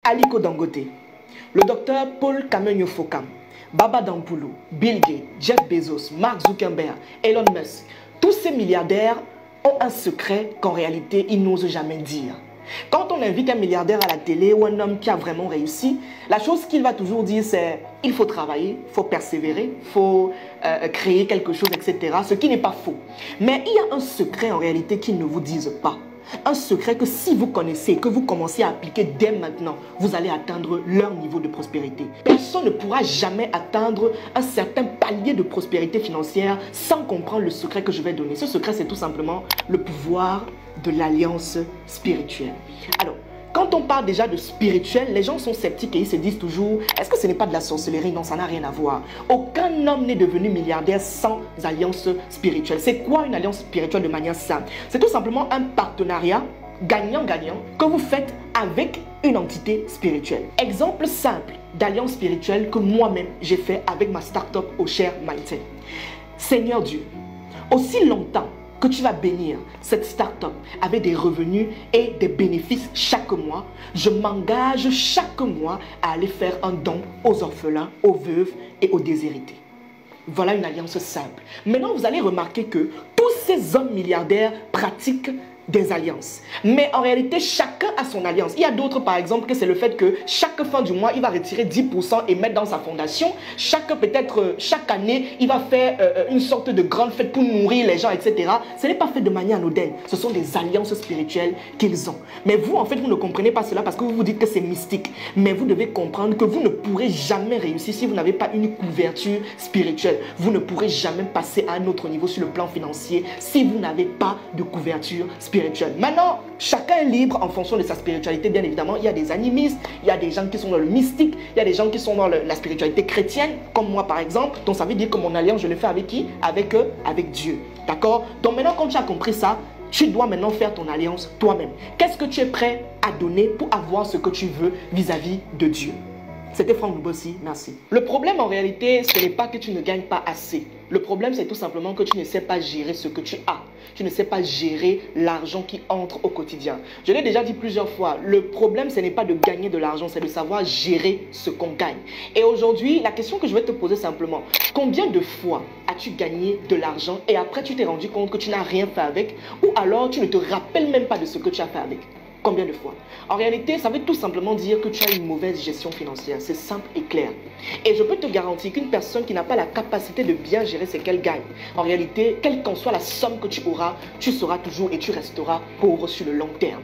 Aliko Dangote, le docteur Paul Kamenyo-Fokam, Baba Dampoulou, Bill Gates, Jeff Bezos, Mark Zuckerberg, Elon Musk, tous ces milliardaires ont un secret qu'en réalité ils n'osent jamais dire. Quand on invite un milliardaire à la télé ou un homme qui a vraiment réussi, la chose qu'il va toujours dire c'est il faut travailler, il faut persévérer, il faut créer quelque chose, etc. Ce qui n'est pas faux. Mais il y a un secret en réalité qu'ils ne vous disent pas. Un secret que si vous connaissez, que vous commencez à appliquer dès maintenant, vous allez atteindre leur niveau de prospérité. Personne ne pourra jamais atteindre un certain palier de prospérité financière sans comprendre le secret que je vais donner. Ce secret, c'est tout simplement le pouvoir de l'alliance spirituelle. Alors, quand on parle déjà de spirituel, les gens sont sceptiques et ils se disent toujours « Est-ce que ce n'est pas de la sorcellerie ?» Non, ça n'a rien à voir. Aucun homme n'est devenu milliardaire sans alliance spirituelle. C'est quoi une alliance spirituelle de manière simple? C'est tout simplement un partenariat gagnant-gagnant que vous faites avec une entité spirituelle. Exemple simple d'alliance spirituelle que moi-même j'ai fait avec ma start-up au Share Mindset. Seigneur Dieu, aussi longtemps que tu vas bénir cette start-up avec des revenus et des bénéfices chaque mois, je m'engage chaque mois à aller faire un don aux orphelins, aux veuves et aux déshérités. Voilà une alliance simple. Maintenant, vous allez remarquer que tous ces hommes milliardaires pratiquent des alliances. Mais en réalité, chacun a son alliance. Il y a d'autres, par exemple, que c'est le fait que chaque fin du mois, il va retirer 10% et mettre dans sa fondation. Chaque année, il va faire une sorte de grande fête pour nourrir les gens, etc. Ce n'est pas fait de manière anodine. Ce sont des alliances spirituelles qu'ils ont. Mais vous, en fait, vous ne comprenez pas cela parce que vous vous dites que c'est mystique. Mais vous devez comprendre que vous ne pourrez jamais réussir si vous n'avez pas une couverture spirituelle. Vous ne pourrez jamais passer à un autre niveau sur le plan financier si vous n'avez pas de couverture spirituelle. Maintenant, chacun est libre en fonction de sa spiritualité, bien évidemment. Il y a des animistes, il y a des gens qui sont dans le mystique, il y a des gens qui sont dans la spiritualité chrétienne, comme moi par exemple. Donc ça veut dire que mon alliance, je le fais avec qui? Avec Dieu. D'accord? Donc maintenant, quand tu as compris ça, tu dois maintenant faire ton alliance toi-même. Qu'est-ce que tu es prêt à donner pour avoir ce que tu veux vis-à-vis de Dieu? C'était Franck Lubossi, merci. Le problème en réalité, ce n'est pas que tu ne gagnes pas assez. Le problème, c'est tout simplement que tu ne sais pas gérer ce que tu as. Tu ne sais pas gérer l'argent qui entre au quotidien. Je l'ai déjà dit plusieurs fois, le problème, ce n'est pas de gagner de l'argent, c'est de savoir gérer ce qu'on gagne. Et aujourd'hui, la question que je vais te poser simplement, combien de fois as-tu gagné de l'argent et après tu t'es rendu compte que tu n'as rien fait avec, ou alors tu ne te rappelles même pas de ce que tu as fait avec? Combien de fois? En réalité, ça veut tout simplement dire que tu as une mauvaise gestion financière. C'est simple et clair. Et je peux te garantir qu'une personne qui n'a pas la capacité de bien gérer ce qu'elle gagne, en réalité, quelle qu'en soit la somme que tu auras, tu seras toujours et tu resteras pauvre sur le long terme.